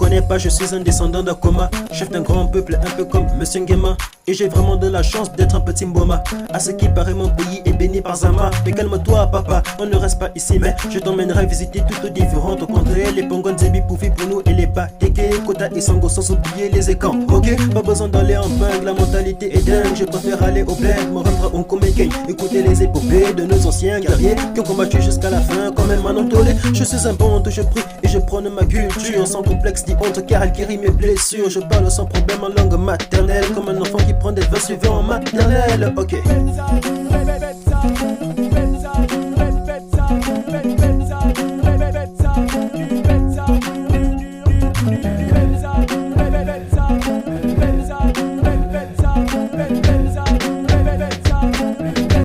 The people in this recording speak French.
connais pas, je suis un descendant d'Akoma, chef d'un grand peuple un peu comme Monsieur Nguema. Et j'ai vraiment de la chance d'être un petit Mboma. À ce qui paraît mon pays est béni par Zama. Mais calme-toi papa, on ne reste pas ici, mais je t'emmènerai visiter toutes différentes contrées. Les Pongon, Zebi, Poufi pour nous et les Bateke, Kota et Sango sans oublier les écans. Ok, pas besoin d'aller en bug, la mentalité est dingue. Je préfère aller au bled, me rendre en Komeken, écouter les épopées de nos anciens guerriers qui ont combattu jusqu'à la fin comme un Manon Tolé. Je suis un bon, je prie et je prône ma culture sans complexe ni honte car elle guérit mes blessures. Je parle sans problème en langue maternelle comme un enfant qui prend des vins suivants en maternelle. Ok.